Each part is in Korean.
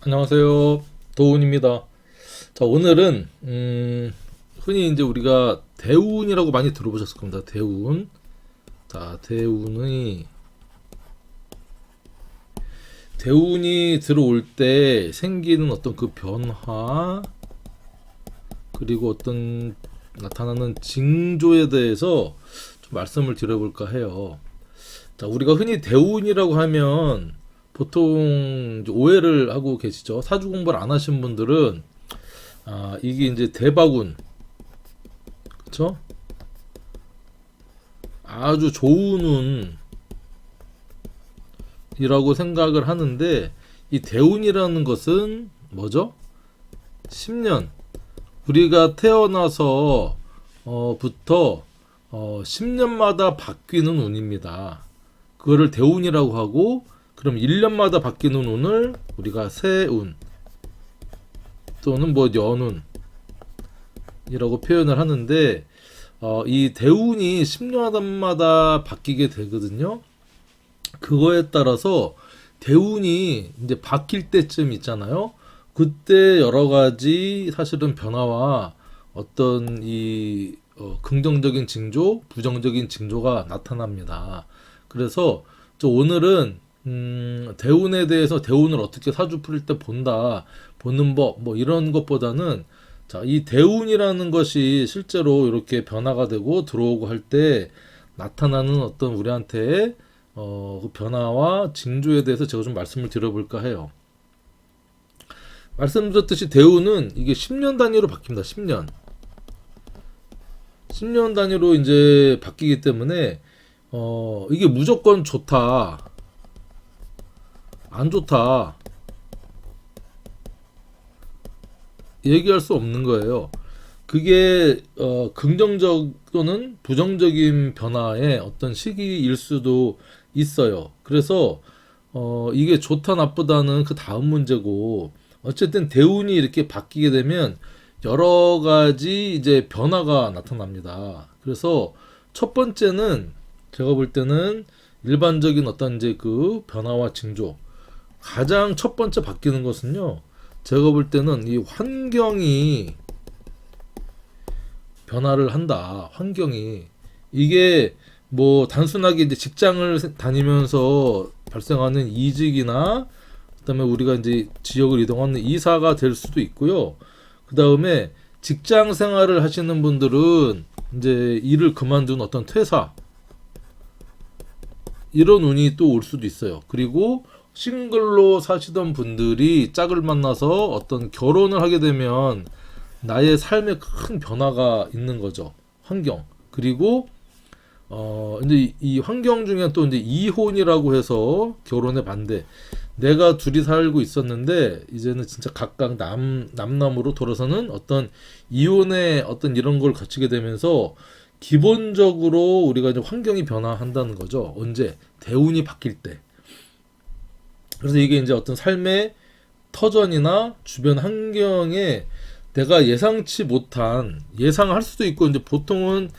안녕하세요. 도훈입니다. 자, 오늘은 흔히 이제 우리가 대운이라고 많이 들어보셨을 겁니다. 대운. 자, 대운이 들어올 때 생기는 어떤 그 변화, 그리고 어떤 나타나는 징조에 대해서 좀 말씀을 드려볼까 해요. 자, 우리가 흔히 대운이라고 하면 보통 이제 오해를 하고 계시죠. 사주 공부를 안 하신 분들은 이게 이제 대박운, 그쵸? 아주 좋은 운이라고 생각을 하는데, 이 대운이라는 것은 뭐죠? 10년, 우리가 태어나서 부터 10년마다 바뀌는 운입니다. 그거를 대운이라고 하고, 그럼 1년마다 바뀌는 운을 우리가 새운 또는 뭐 연운이라고 표현을 하는데, 이 대운이 10년마다 바뀌게 되거든요. 그거에 따라서 대운이 이제 바뀔 때쯤 있잖아요. 그때 여러 가지 사실은 변화와 어떤 이 긍정적인 징조, 부정적인 징조가 나타납니다. 그래서 오늘은 대운에 대해서 대운을 어떻게 사주 풀일 때 본다, 보는 법, 뭐 이런 것보다는 자, 이 대운이라는 것이 실제로 이렇게 변화가 되고 들어오고 할 때 나타나는 어떤 우리한테 그 변화와 징조에 대해서 제가 좀 말씀을 드려볼까 해요. 말씀드렸듯이 대운은 이게 10년 단위로 바뀝니다. 10년. 10년 단위로 이제 바뀌기 때문에 이게 무조건 좋다, 안 좋다 얘기할 수 없는 거예요. 그게 긍정적 또는 부정적인 변화의 어떤 시기일 수도 있어요. 그래서 이게 좋다 나쁘다는 그 다음 문제고, 어쨌든 대운이 이렇게 바뀌게 되면 여러 가지 이제 변화가 나타납니다. 그래서 첫 번째는 제가 볼 때는 일반적인 어떤 이제 그 변화와 징조, 가장 첫 번째 바뀌는 것은요, 제가 볼 때는 이 환경이 변화를 한다. 환경이, 이게 뭐 단순하게 이제 직장을 다니면서 발생하는 이직이나, 그다음에 우리가 이제 지역을 이동하는 이사가 될 수도 있고요. 그다음에 직장 생활을 하시는 분들은 이제 일을 그만둔 어떤 퇴사, 이런 운이 또 올 수도 있어요. 그리고 싱글로 사시던 분들이 짝을 만나서 어떤 결혼을 하게 되면 나의 삶에 큰 변화가 있는 거죠. 환경. 그리고 이제 이 환경 중에 또 이제 이혼이라고 해서 결혼에 반대. 내가 둘이 살고 있었는데 이제는 진짜 각각 남남으로 돌아서는 어떤 이혼의 어떤 이런 걸 거치게 되면서 기본적으로 우리가 이제 환경이 변화한다는 거죠. 언제? 대운이 바뀔 때. 그래서 이게 이제 어떤 삶의 터전이나 주변 환경에 내가 예상치 못한, 예상할 수도 있고 이제 보통은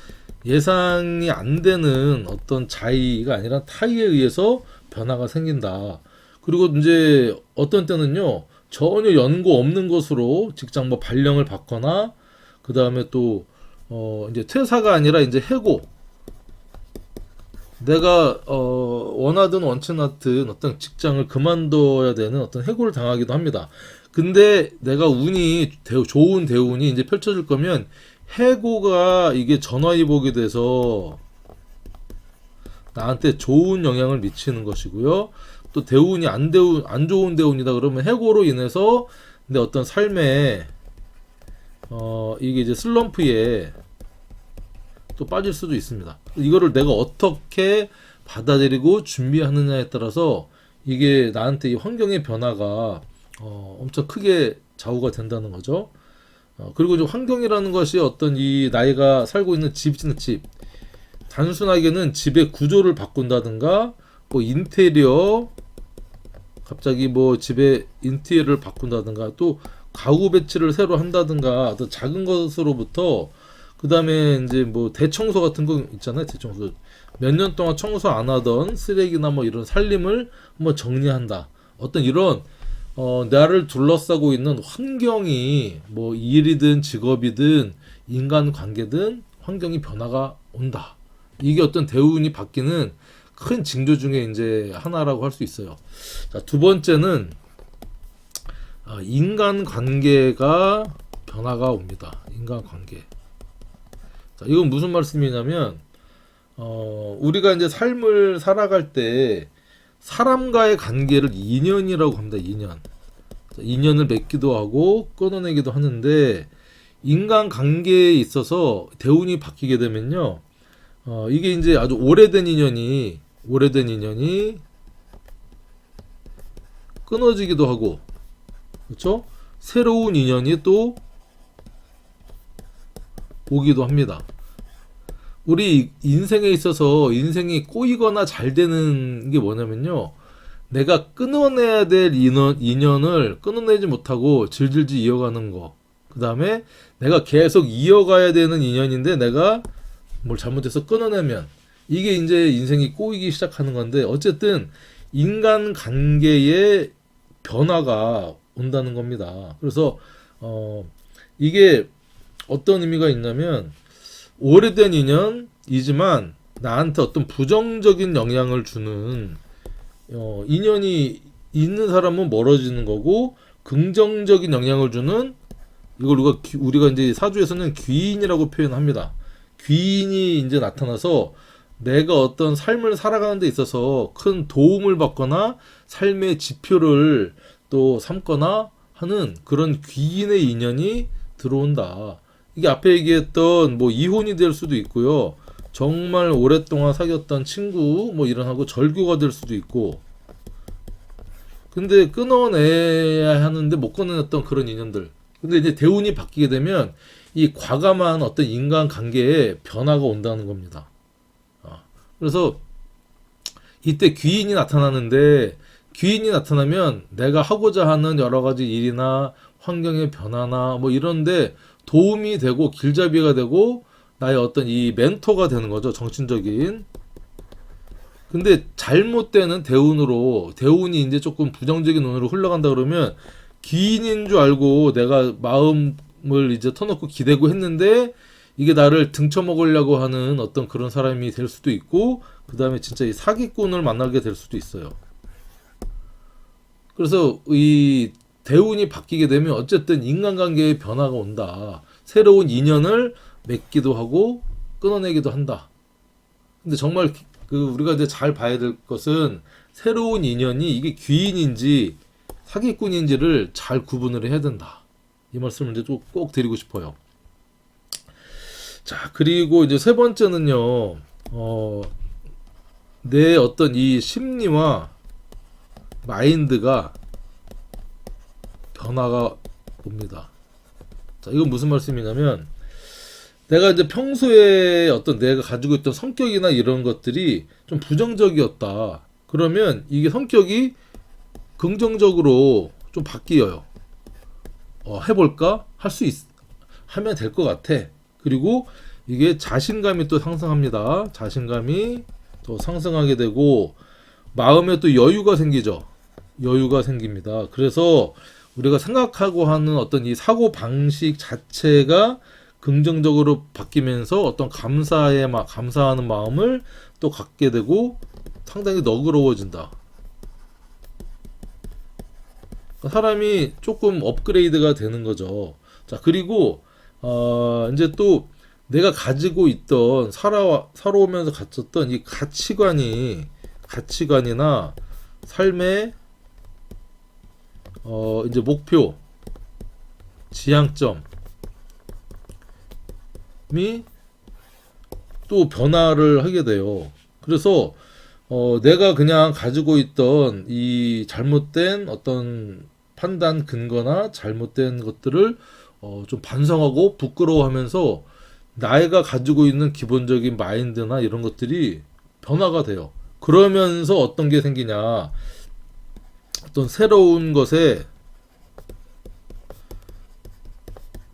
예상이 안 되는 어떤 자의가 아니라 타의에 의해서 변화가 생긴다. 그리고 이제 어떤 때는요, 전혀 연고 없는 것으로 직장 뭐 발령을 받거나, 그 다음에 또 이제 퇴사가 아니라 이제 해고, 내가 원하든 원치 않든 어떤 직장을 그만둬야 되는 어떤 해고를 당하기도 합니다. 근데 내가 운이 좋은 대운이 이제 펼쳐질 거면 해고가 이게 전화위복이 돼서 나한테 좋은 영향을 미치는 것이고요. 또 대운이 안 좋은 대운이다 그러면 해고로 인해서 내 어떤 삶에 이게 이제 슬럼프에 또 빠질 수도 있습니다. 이거를 내가 어떻게 받아들이고 준비하느냐에 따라서 이게 나한테 이 환경의 변화가 엄청 크게 좌우가 된다는 거죠. 그리고 이제 환경이라는 것이 어떤 이 나이가 살고 있는 집, 단순하게는 집의 구조를 바꾼다든가, 뭐 인테리어, 갑자기 뭐 집의 인테리어를 바꾼다든가, 또 가구 배치를 새로 한다든가, 또 작은 것으로부터 그 다음에 이제 뭐 대청소 같은 거 있잖아요. 대청소. 몇 년 동안 청소 안 하던 쓰레기나 뭐 이런 살림을 한번 정리한다. 어떤 이런 나를 둘러싸고 있는 환경이 뭐 일이든 직업이든 인간 관계든 환경이 변화가 온다. 이게 어떤 대운이 바뀌는 큰 징조 중에 이제 하나라고 할 수 있어요. 자, 두 번째는 인간 관계가 변화가 옵니다. 인간 관계. 자, 이건 무슨 말씀이냐면 우리가 이제 삶을 살아갈 때 사람과의 관계를 인연이라고 합니다. 인연. 자, 인연을 맺기도 하고 끊어내기도 하는데 인간 관계에 있어서 대운이 바뀌게 되면요. 이게 이제 아주 오래된 인연이 끊어지기도 하고, 그렇죠? 새로운 인연이 또 오기도 합니다. 우리 인생에 있어서 인생이 꼬이거나 잘 되는 게 뭐냐면요. 내가 끊어내야 될 인연을 끊어내지 못하고 질질질 이어가는 거. 그 다음에 내가 계속 이어가야 되는 인연인데 내가 뭘 잘못해서 끊어내면 이게 이제 인생이 꼬이기 시작하는 건데 어쨌든 인간 관계에 변화가 온다는 겁니다. 그래서 이게 어떤 의미가 있냐면 오래된 인연이지만 나한테 어떤 부정적인 영향을 주는 인연이 있는 사람은 멀어지는 거고 긍정적인 영향을 주는 이걸 우리가 이제 사주에서는 귀인이라고 표현합니다. 귀인이 이제 나타나서 내가 어떤 삶을 살아가는 데 있어서 큰 도움을 받거나 삶의 지표를 또 삼거나 하는 그런 귀인의 인연이 들어온다. 이게 앞에 얘기했던 뭐 이혼이 될 수도 있고요. 정말 오랫동안 사귀었던 친구 뭐 이런하고 절교가 될 수도 있고. 근데 끊어내야 하는데 못 끊어냈던 그런 인연들. 근데 이제 대운이 바뀌게 되면 이 과감한 어떤 인간 관계에 변화가 온다는 겁니다. 그래서 이때 귀인이 나타나는데 귀인이 나타나면 내가 하고자 하는 여러 가지 일이나 환경의 변화나 뭐 이런데 도움이 되고 길잡이가 되고 나의 어떤 이 멘토가 되는 거죠. 정신적인. 근데 잘못되는 대운이 이제 조금 부정적인 운으로 흘러간다 그러면 귀인인 줄 알고 내가 마음을 이제 터놓고 기대고 했는데 이게 나를 등쳐먹으려고 하는 어떤 그런 사람이 될 수도 있고 그 다음에 진짜 이 사기꾼을 만나게 될 수도 있어요. 그래서 이 대운이 바뀌게 되면 어쨌든 인간관계에 변화가 온다. 새로운 인연을 맺기도 하고 끊어내기도 한다. 근데 정말 우리가 이제 잘 봐야 될 것은 새로운 인연이 이게 귀인인지 사기꾼인지를 잘 구분을 해야 된다. 이 말씀을 이제 꼭 드리고 싶어요. 자, 그리고 이제 세 번째는요, 내 어떤 이 심리와 마인드가 변화가 옵니다. 자, 이건 무슨 말씀이냐면, 내가 이제 평소에 어떤 내가 가지고 있던 성격이나 이런 것들이 좀 부정적이었다. 그러면 이게 성격이 긍정적으로 좀 바뀌어요. 해볼까? 하면 될 것 같아. 그리고 이게 자신감이 또 상승합니다. 자신감이 또 상승하게 되고 마음에 또 여유가 생기죠. 여유가 생깁니다. 그래서 우리가 생각하고 하는 어떤 이 사고 방식 자체가 긍정적으로 바뀌면서 어떤 감사하는 마음을 또 갖게 되고 상당히 너그러워진다. 사람이 조금 업그레이드가 되는 거죠. 자, 그리고 이제 또 내가 가지고 있던 살아오면서 갖췄던 이 가치관이나 삶의 이제 목표, 지향점이 또 변화를 하게 돼요. 그래서 내가 그냥 가지고 있던 이 잘못된 어떤 판단 근거나 잘못된 것들을 좀 반성하고 부끄러워하면서 나이가 가지고 있는 기본적인 마인드나 이런 것들이 변화가 돼요. 그러면서 어떤 게 생기냐, 어떤 새로운 것에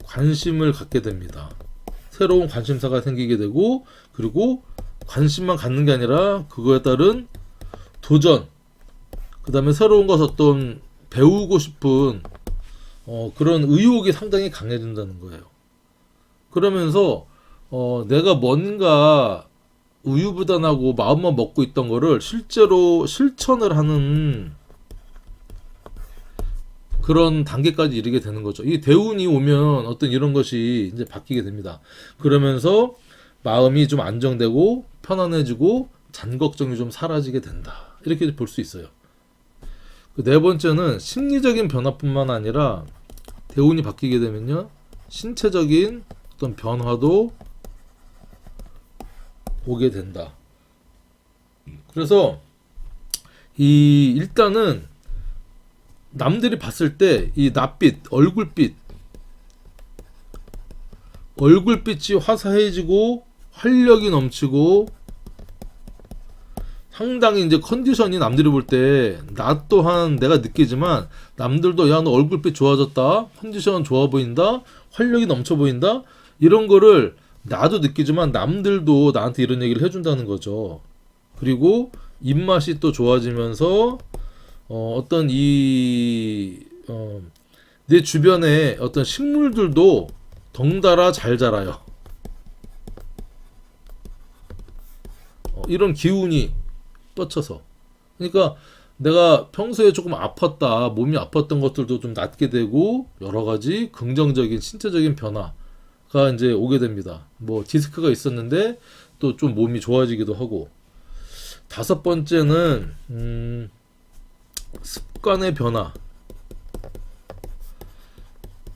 관심을 갖게 됩니다. 새로운 관심사가 생기게 되고, 그리고 관심만 갖는 게 아니라 그거에 따른 도전, 그 다음에 새로운 것 어떤 배우고 싶은 그런 의욕이 상당히 강해진다는 거예요. 그러면서 내가 뭔가 우유부단하고 마음만 먹고 있던 거를 실제로 실천을 하는 그런 단계까지 이르게 되는 거죠. 이 대운이 오면 어떤 이런 것이 이제 바뀌게 됩니다. 그러면서 마음이 좀 안정되고 편안해지고 잔 걱정이 좀 사라지게 된다. 이렇게 볼 수 있어요. 그 네 번째는 심리적인 변화뿐만 아니라 대운이 바뀌게 되면요, 신체적인 어떤 변화도 오게 된다. 그래서 일단은 남들이 봤을 때 이 낯빛, 얼굴빛이 화사해지고 활력이 넘치고 상당히 이제 컨디션이 남들이 볼 때 나 또한 내가 느끼지만 남들도 야 너 얼굴빛 좋아졌다, 컨디션 좋아 보인다, 활력이 넘쳐 보인다, 이런 거를 나도 느끼지만 남들도 나한테 이런 얘기를 해준다는 거죠. 그리고 입맛이 또 좋아지면서 어떤 내 주변에 어떤 식물들도 덩달아 잘 자라요. 이런 기운이 뻗쳐서. 그러니까 내가 평소에 조금 아팠다, 몸이 아팠던 것들도 좀 낫게 되고 여러 가지 긍정적인 신체적인 변화가 이제 오게 됩니다. 뭐 디스크가 있었는데 또 좀 몸이 좋아지기도 하고. 다섯 번째는 습관의 변화.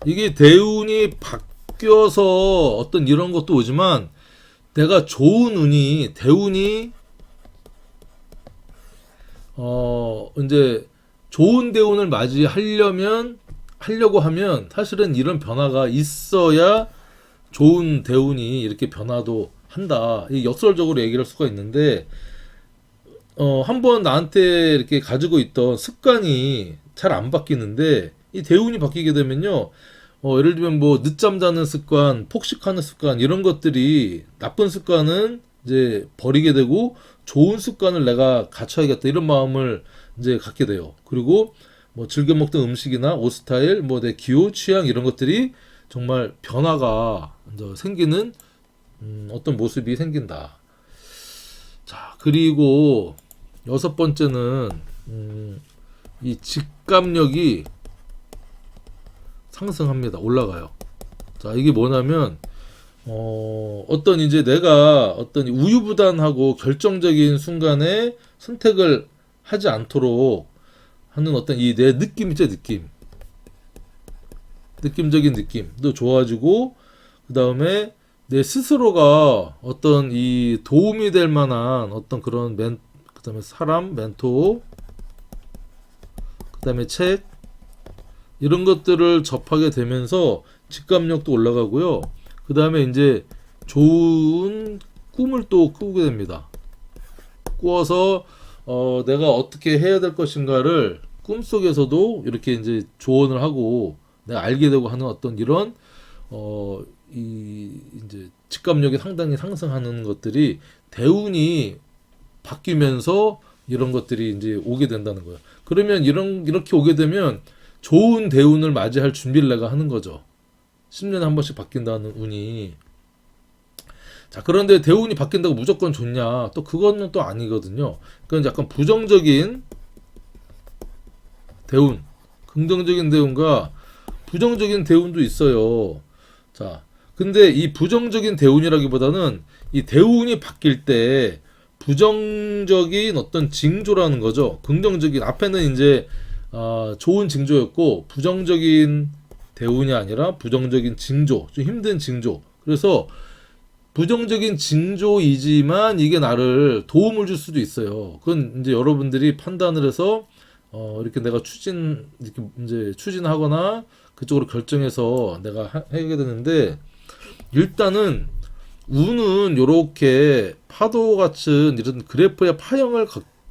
이게 대운이 바뀌어서 어떤 이런 것도 오지만 내가 좋은 운이 대운이 이제 좋은 대운을 하려고 하면 사실은 이런 변화가 있어야 좋은 대운이 이렇게 변화도 한다. 이 역설적으로 얘기를 할 수가 있는데 한번 나한테 이렇게 가지고 있던 습관이 잘 안 바뀌는데 이 대운이 바뀌게 되면요. 예를 들면 뭐 늦잠 자는 습관, 폭식하는 습관 이런 것들이 나쁜 습관은 이제 버리게 되고 좋은 습관을 내가 갖춰야겠다 이런 마음을 이제 갖게 돼요. 그리고 뭐 즐겨 먹던 음식이나 옷 스타일, 뭐 내 기호, 취향 이런 것들이 정말 변화가 이제 생기는 어떤 모습이 생긴다. 자, 그리고 여섯 번째는 이 직감력이 상승합니다. 올라가요. 자, 이게 뭐냐면 어떤 이제 내가 어떤 우유부단하고 결정적인 순간에 선택을 하지 않도록 하는 어떤 이 내 느낌 있죠, 느낌적인 느낌도 좋아지고, 그 다음에 내 스스로가 어떤 이 도움이 될 만한 어떤 그런 그 다음에 사람, 멘토, 그 다음에 책, 이런 것들을 접하게 되면서 직감력도 올라가고요. 그 다음에 이제 좋은 꿈을 또 꾸게 됩니다. 꾸어서 내가 어떻게 해야 될 것인가를 꿈속에서도 이렇게 이제 조언을 하고 내가 알게 되고 하는 어떤 이런 이제 직감력이 상당히 상승하는 것들이 대운이 바뀌면서 이런 것들이 이제 오게 된다는 거예요. 그러면 이렇게 오게 되면 좋은 대운을 맞이할 준비를 내가 하는 거죠. 10년에 한 번씩 바뀐다는 운이. 자, 그런데 대운이 바뀐다고 무조건 좋냐? 또 그거는 또 아니거든요. 그건 약간 부정적인 대운, 긍정적인 대운과 부정적인 대운도 있어요. 자, 근데 이 부정적인 대운이라기보다는 이 대운이 바뀔 때 부정적인 어떤 징조라는 거죠. 긍정적인 앞에는 이제 좋은 징조였고 부정적인 대운이 아니라 부정적인 징조, 좀 힘든 징조. 그래서 부정적인 징조이지만 이게 나를 도움을 줄 수도 있어요. 그건 이제 여러분들이 판단을 해서 이렇게 내가 이렇게 이제 추진하거나 그쪽으로 결정해서 내가 하게 되는데, 일단은 운은 이렇게 파도 같은 이런 그래프의 파형을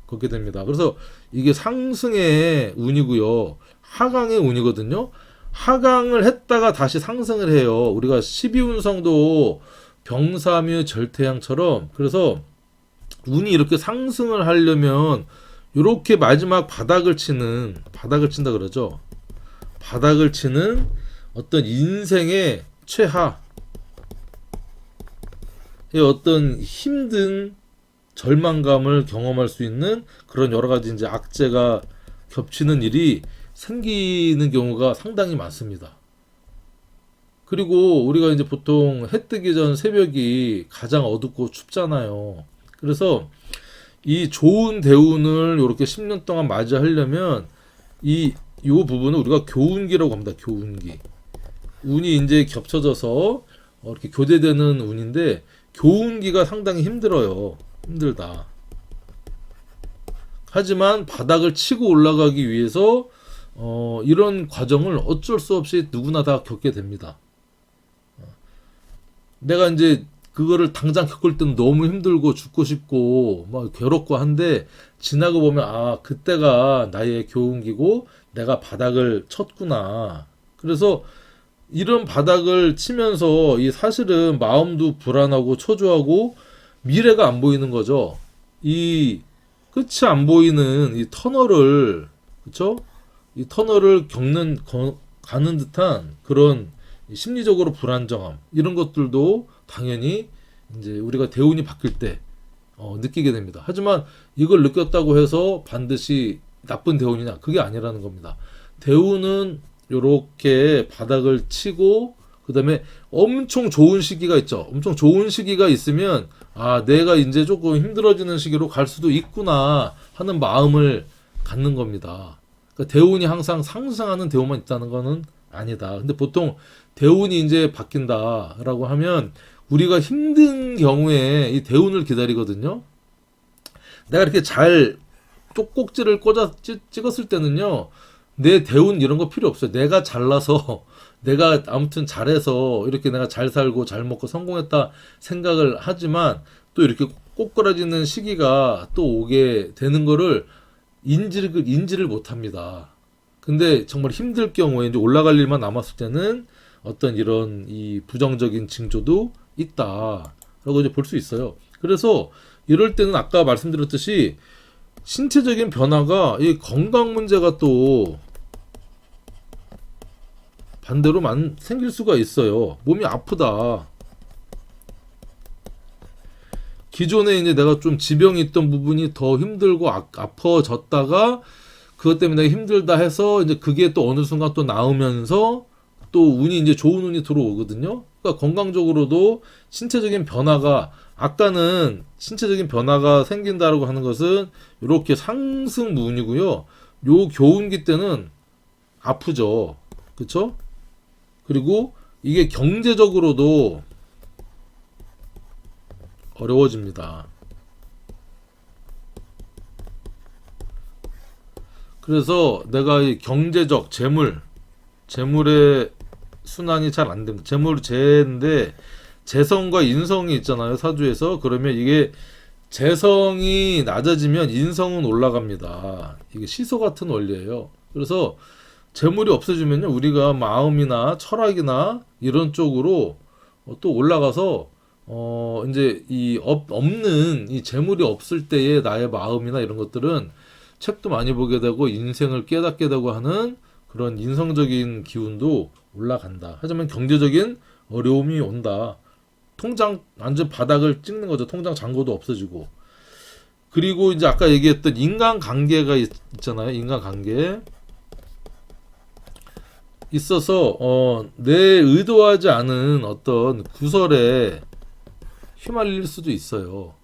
걷게 됩니다. 그래서 이게 상승의 운이고요, 하강의 운이거든요. 하강을 했다가 다시 상승을 해요. 우리가 12운성도 병사묘 절태양처럼. 그래서 운이 이렇게 상승을 하려면 요렇게 마지막 바닥을 친다 그러죠. 바닥을 치는 어떤 인생의 최하, 어떤 힘든 절망감을 경험할 수 있는 그런 여러 가지 이제 악재가 겹치는 일이 생기는 경우가 상당히 많습니다. 그리고 우리가 이제 보통 해 뜨기 전 새벽이 가장 어둡고 춥잖아요. 그래서 이 좋은 대운을 이렇게 10년 동안 맞이하려면 요 부분을 우리가 교운기라고 합니다. 교운기. 운이 이제 겹쳐져서 이렇게 교대되는 운인데 교운기가 상당히 힘들어요. 힘들다. 하지만 바닥을 치고 올라가기 위해서 이런 과정을 어쩔 수 없이 누구나 다 겪게 됩니다. 내가 이제 그거를 당장 겪을 때는 너무 힘들고 죽고 싶고 막 괴롭고 한데 지나고 보면 아 그때가 나의 교훈기고 내가 바닥을 쳤구나. 그래서 이런 바닥을 치면서 이 사실은 마음도 불안하고 초조하고 미래가 안 보이는 거죠. 이 끝이 안 보이는 이 터널을 그쵸? 이 터널을 가는 듯한 그런 심리적으로 불안정함 이런 것들도 당연히 이제 우리가 대운이 바뀔 때 느끼게 됩니다. 하지만 이걸 느꼈다고 해서 반드시 나쁜 대운이냐 그게 아니라는 겁니다. 대운은 요렇게 바닥을 치고 그 다음에 엄청 좋은 시기가 있죠. 엄청 좋은 시기가 있으면 아 내가 이제 조금 힘들어지는 시기로 갈 수도 있구나 하는 마음을 갖는 겁니다. 그러니까 대운이 항상 상승하는 대운만 있다는 거는 아니다. 근데 보통 대운이 이제 바뀐다라고 하면 우리가 힘든 경우에 이 대운을 기다리거든요. 내가 이렇게 잘 쪽꼭지를 꽂아 찍었을 때는요. 내 대운 이런 거 필요 없어요. 내가 잘나서 내가 아무튼 잘해서 이렇게 내가 잘 살고 잘 먹고 성공했다 생각을 하지만 또 이렇게 꼬꾸라지는 시기가 또 오게 되는 거를 인지를 못 합니다. 근데 정말 힘들 경우에 이제 올라갈 일만 남았을 때는 어떤 이런 이 부정적인 징조도 있다라고 이제 볼 수 있어요. 그래서 이럴 때는 아까 말씀드렸듯이 신체적인 변화가 이 건강 문제가 또 반대로 생길 수가 있어요. 몸이 아프다. 기존에 이제 내가 좀 지병이 있던 부분이 더 힘들고 아파졌다가 그것 때문에 내가 힘들다 해서 이제 그게 또 어느 순간 또 나으면서 또 운이 이제 좋은 운이 들어오거든요. 그러니까 건강적으로도 신체적인 변화가 아까는 신체적인 변화가 생긴다라고 하는 것은 이렇게 상승무운이고요. 요 교운기 때는 아프죠. 그렇죠? 그리고 이게 경제적으로도 어려워집니다. 그래서 내가 이 경제적 재물의 순환이 잘 안 됩니다. 재물재인데 재성과 인성이 있잖아요. 사주에서. 그러면 이게 재성이 낮아지면 인성은 올라갑니다. 이게 시소 같은 원리예요. 그래서 재물이 없어지면요. 우리가 마음이나 철학이나 이런 쪽으로 또 올라가서 이제 없는 이 재물이 없을 때의 나의 마음이나 이런 것들은 책도 많이 보게 되고 인생을 깨닫게 되고 하는 그런 인성적인 기운도 올라간다. 하지만 경제적인 어려움이 온다. 통장 완전 바닥을 찍는 거죠. 통장 잔고도 없어지고. 그리고 이제 아까 얘기했던 인간관계가 있잖아요. 인간관계. 있어서 내 의도하지 않은 어떤 구설에 휘말릴 수도 있어요.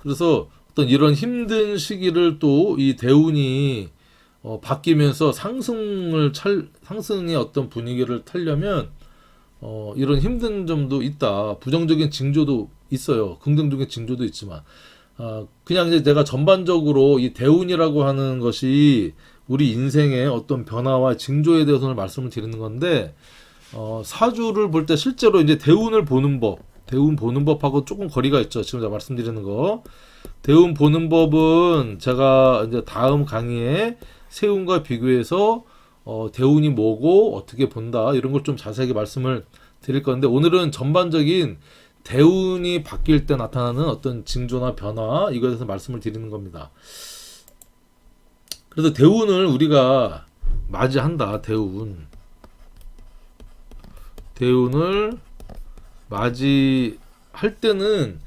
그래서 어떤 이런 힘든 시기를 또 이 대운이 바뀌면서 상승의 어떤 분위기를 타려면 이런 힘든 점도 있다. 부정적인 징조도 있어요. 긍정적인 징조도 있지만 그냥 이제 내가 전반적으로 이 대운이라고 하는 것이 우리 인생의 어떤 변화와 징조에 대해서는 말씀을 드리는 건데 사주를 볼 때 실제로 이제 대운 보는 법하고 조금 거리가 있죠. 지금 제가 말씀드리는 거. 대운 보는 법은 제가 이제 다음 강의에 세운과 비교해서 대운이 뭐고 어떻게 본다 이런 걸 좀 자세하게 말씀을 드릴 건데 오늘은 전반적인 대운이 바뀔 때 나타나는 어떤 징조나 변화, 이거에 대해서 말씀을 드리는 겁니다. 그래서 대운을 우리가 맞이한다. 대운을 맞이할 때는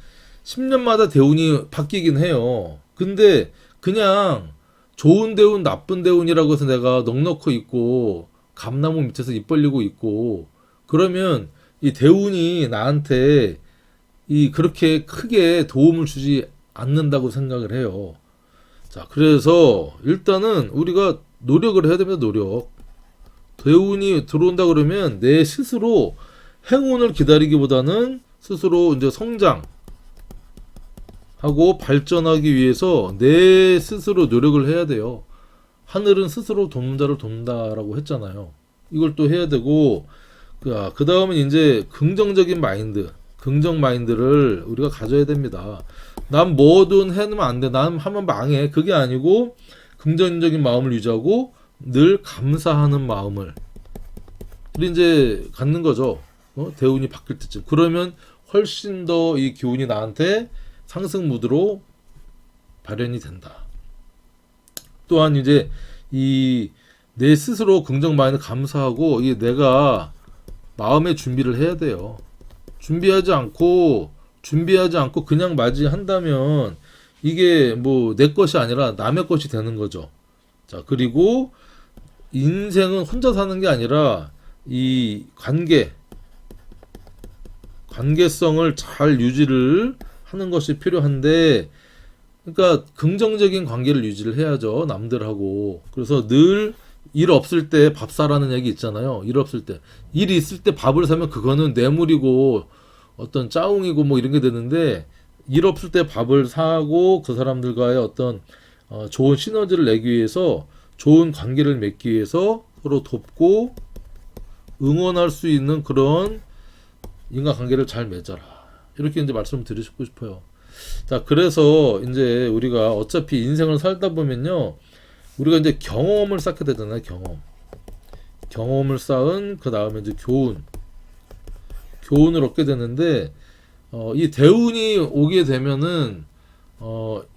10년마다 대운이 바뀌긴 해요. 근데 그냥 좋은 대운, 나쁜 대운이라고 해서 내가 넋놓고 있고 감나무 밑에서 입 벌리고 있고 그러면 이 대운이 나한테 그렇게 크게 도움을 주지 않는다고 생각을 해요. 자, 그래서 일단은 우리가 노력을 해야 됩니다. 노력. 대운이 들어온다 그러면 내 스스로 행운을 기다리기보다는 스스로 이제 성장하고 발전하기 위해서 내 스스로 노력을 해야 돼요. 하늘은 스스로 돕는 자를 돕는다라고 했잖아요. 이걸 또 해야 되고, 그 다음은 이제 긍정적인 마인드, 긍정 마인드를 우리가 가져야 됩니다. 난 뭐든 해놓으면 안 돼. 난 하면 망해. 그게 아니고 긍정적인 마음을 유지하고 늘 감사하는 마음을 이제 갖는 거죠. 대운이 바뀔 때쯤. 그러면 훨씬 더 이 기운이 나한테 상승 무드로 발현이 된다. 또한 이제 내 스스로 긍정 마인드 감사하고 내가 마음의 준비를 해야 돼요. 준비하지 않고 그냥 맞이한다면 이게 뭐 내 것이 아니라 남의 것이 되는 거죠. 자, 그리고 인생은 혼자 사는 게 아니라 이 관계성을 잘 유지를 하는 것이 필요한데, 그러니까 긍정적인 관계를 유지를 해야죠. 남들하고. 그래서 늘 일 없을 때 밥 사라는 얘기 있잖아요. 일 없을 때. 일이 있을 때 밥을 사면 그거는 뇌물이고 어떤 짜웅이고 뭐 이런 게 되는데, 일 없을 때 밥을 사고 그 사람들과의 어떤 좋은 시너지를 내기 위해서, 좋은 관계를 맺기 위해서 서로 돕고 응원할 수 있는 그런 인간관계를 잘 맺어라. 이렇게 이제 말씀을 드리고 싶어요. 자, 그래서 이제 우리가 어차피 인생을 살다 보면요, 우리가 이제 경험을 쌓게 되잖아요. 경험을 쌓은 그 다음에 이제 교훈을 얻게 되는데, 이 대운이 오게 되면은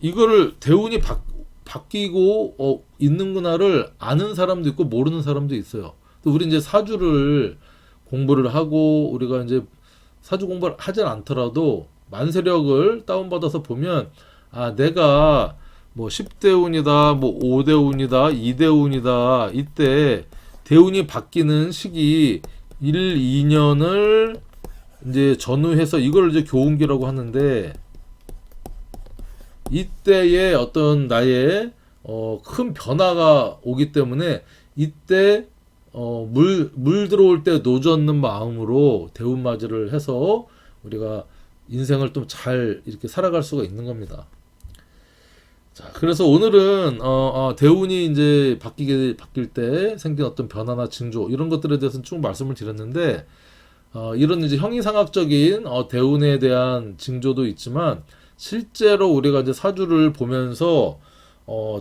이거를 대운이 바뀌고 있는구나를 아는 사람도 있고 모르는 사람도 있어요. 또 우리 이제 사주를 공부를 하고, 우리가 이제 사주 공부를 하진 않더라도 만세력을 다운받아서 보면, 내가 뭐 10대운이다, 뭐 5대운이다, 2대운이다, 이때 대운이 바뀌는 시기 1, 2년을 이제 전후해서 이걸 이제 교운기라고 하는데, 이때에 어떤 나의 큰 변화가 오기 때문에 이때 물 들어올 때 노젓는 마음으로 대운 맞이를 해서 우리가 인생을 좀 잘 이렇게 살아갈 수가 있는 겁니다. 자, 그래서 오늘은 대운이 이제 바뀔 때 생긴 어떤 변화나 징조, 이런 것들에 대해서는 쭉 말씀을 드렸는데, 이런 이제 형이상학적인 대운에 대한 징조도 있지만, 실제로 우리가 이제 사주를 보면서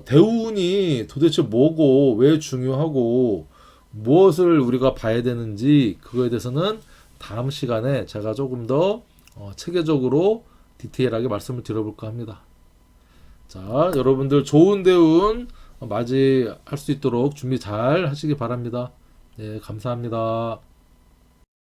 대운이 도대체 뭐고 왜 중요하고 무엇을 우리가 봐야 되는지, 그거에 대해서는 다음 시간에 제가 조금 더 체계적으로 디테일하게 말씀을 드려볼까 합니다. 자, 여러분들 좋은 대운 맞이할 수 있도록 준비 잘 하시기 바랍니다. 네, 감사합니다.